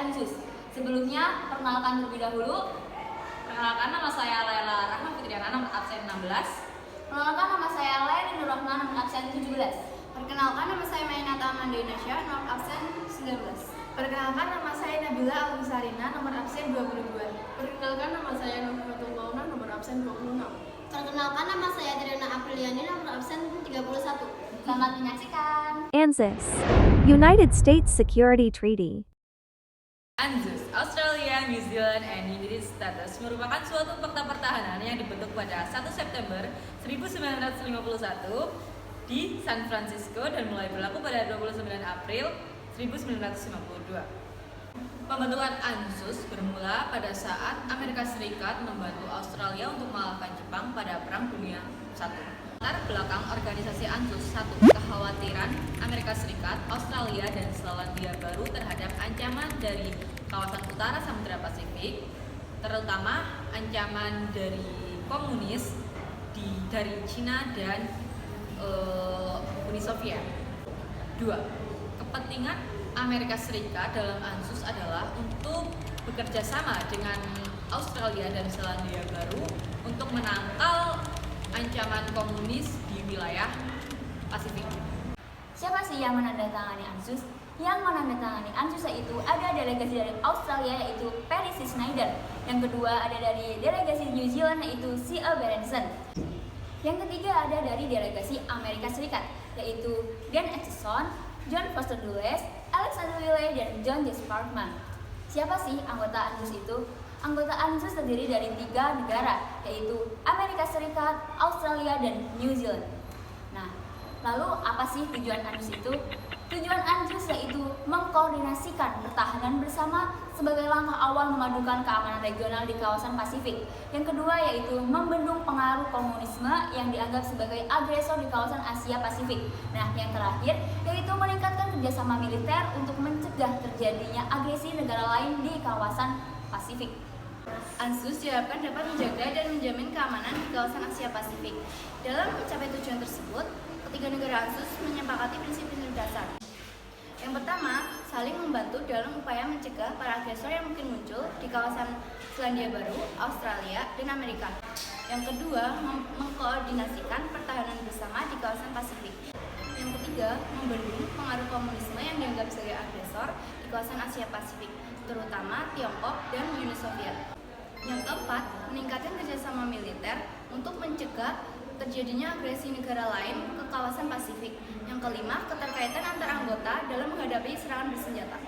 ANZUS. Sebelumnya, perkenalkan terlebih dahulu. Perkenalkan, nama saya Laila Rahma Fitriana, nomor absen 16. Perkenalkan, nama saya Laila Nur Rahman, nomor absen 17. Perkenalkan, nama saya Mainata Amanda Inasya, nomor absen 19. Perkenalkan, nama saya Nabila Alwisarina, nomor absen 22. Perkenalkan, nama saya Nurfatul Mauna, nomor absen 26. Perkenalkan, nama saya Triana Apriliani, nomor absen 31. Selamat menyaksikan. ANZUS, United States Security Treaty. ANZUS, Australia, New Zealand, and United States merupakan suatu fakta pertahanan yang dibentuk pada 1 September 1951 di San Francisco dan mulai berlaku pada 29 April 1952. Pembentukan ANZUS bermula pada saat Amerika Serikat membantu Australia untuk mengalahkan Jepang pada Perang Dunia I. Latar belakang organisasi ANZUS: 1. Kekhawatiran Amerika Serikat, Australia, dan Selandia Baru terhadap ancaman dari kawasan utara Samudra Pasifik, terutama ancaman dari komunis dari Cina dan Uni Soviet. 2. Kepentingan Amerika Serikat dalam ANZUS adalah untuk bekerja sama dengan Australia dan Selandia Baru untuk menangkal ancaman komunis di wilayah Pasifik. Siapa sih yang menandatangani ANZUS? Yang menandatangani ANZUS yaitu ada delegasi dari Australia yaitu Perry C. Schneider. Yang kedua ada dari delegasi New Zealand yaitu C.A. Berenson. Yang ketiga ada dari delegasi Amerika Serikat yaitu Dan Acheson, John Foster Dulles, Alexander Willey, dan John J. Parkman. Siapa sih anggota ANZUS itu? Anggota ANZUS terdiri dari 3 negara, yaitu Amerika Serikat, Australia, dan New Zealand. Nah, lalu apa sih tujuan ANZUS itu? Tujuan ANZUS yaitu mengkoordinasikan pertahanan bersama sebagai langkah awal memadukan keamanan regional di kawasan Pasifik. Yang kedua yaitu membendung pengaruh komunisme yang dianggap sebagai agresor di kawasan Asia Pasifik. Nah, yang terakhir yaitu meningkatkan kerjasama militer untuk mencegah terjadinya agresi negara lain di kawasan Pasifik. ANZUS diharapkan dapat menjaga dan menjamin keamanan di kawasan Asia Pasifik. Dalam mencapai tujuan tersebut, ketiga negara ANZUS menyepakati prinsip-prinsip dasar. Yang pertama, saling membantu dalam upaya mencegah para agresor yang mungkin muncul di kawasan Selandia Baru, Australia, dan Amerika. Yang kedua, mengkoordinasikan pertahanan bersama di kawasan Pasifik. Yang ketiga, membendung pengaruh komunisme yang dianggap sebagai agresor di kawasan Asia Pasifik, terutama Tiongkok dan Uni Soviet. Yang keempat, meningkatkan kerjasama militer untuk mencegah terjadinya agresi negara lain ke kawasan Pasifik. Yang kelima, keterkaitan antar anggota dalam menghadapi serangan bersenjata.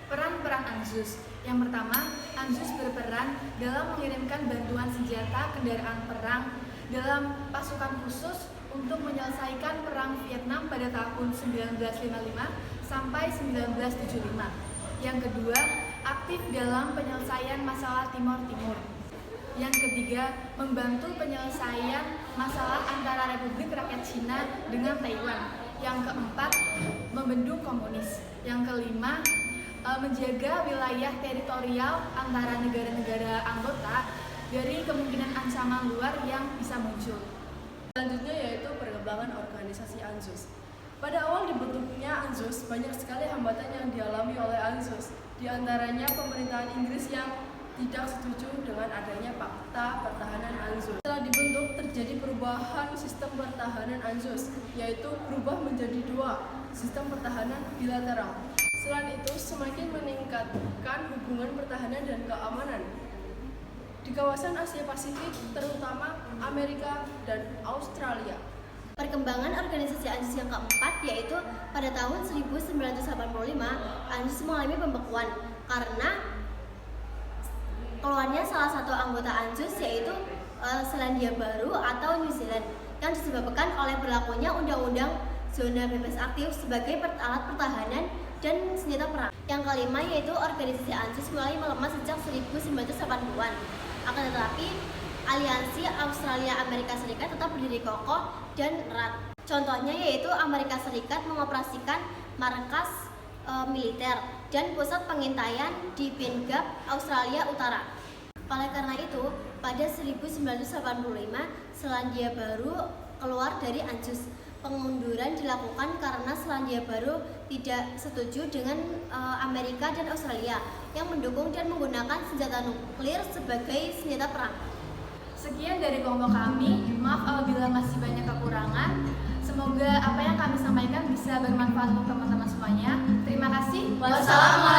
Peran-peran ANZUS. Yang pertama, ANZUS berperan dalam mengirimkan bantuan senjata, kendaraan perang dalam pasukan khusus untuk menyelesaikan Perang Vietnam pada tahun 1955 sampai 1975. Yang kedua, aktif dalam penyelesaian masalah Timor Timur. Yang ketiga, membantu penyelesaian masalah antara Republik Rakyat Cina dengan Taiwan. Yang keempat, membendung komunis. Yang kelima, menjaga wilayah teritorial antara negara-negara anggota dari kemungkinan ancaman luar yang bisa muncul. Selanjutnya yaitu perkembangan organisasi ANZUS. Pada awal dibentuknya ANZUS, banyak sekali hambatan yang dialami oleh ANZUS. Di antaranya pemerintahan Inggris yang tidak setuju dengan adanya fakta pertahanan ANZUS. Setelah dibentuk, terjadi perubahan sistem pertahanan ANZUS, yaitu berubah menjadi 2, sistem pertahanan bilateral. Selain itu, semakin meningkatkan hubungan pertahanan dan keamanan di kawasan Asia Pasifik, terutama Amerika dan Australia. Perkembangan organisasi ANZUS yang keempat yaitu pada tahun 1985 ANZUS mengalami pembekuan karena keluarnya salah satu anggota ANZUS yaitu Selandia Baru atau New Zealand yang disebabkan oleh berlakunya undang-undang zona bebas aktif sebagai alat pertahanan dan senjata perang. Yang kelima yaitu organisasi ANZUS mulai melemah sejak 1980-an. Akan tetapi aliansi Australia-Amerika Serikat tetap berdiri kokoh dan erat. Contohnya yaitu Amerika Serikat mengoperasikan markas militer dan pusat pengintaian di Bengap, Australia Utara. Oleh karena itu, pada 1985 Selandia Baru keluar dari ANZUS. Pengunduran dilakukan karena Selandia Baru tidak setuju dengan Amerika dan Australia yang mendukung dan menggunakan senjata nuklir sebagai senjata perang. Sekian dari kelompok kami, maaf apabila masih banyak kekurangan. Semoga apa yang kami sampaikan bisa bermanfaat untuk teman-teman semuanya. Terima kasih. Wassalamualaikum.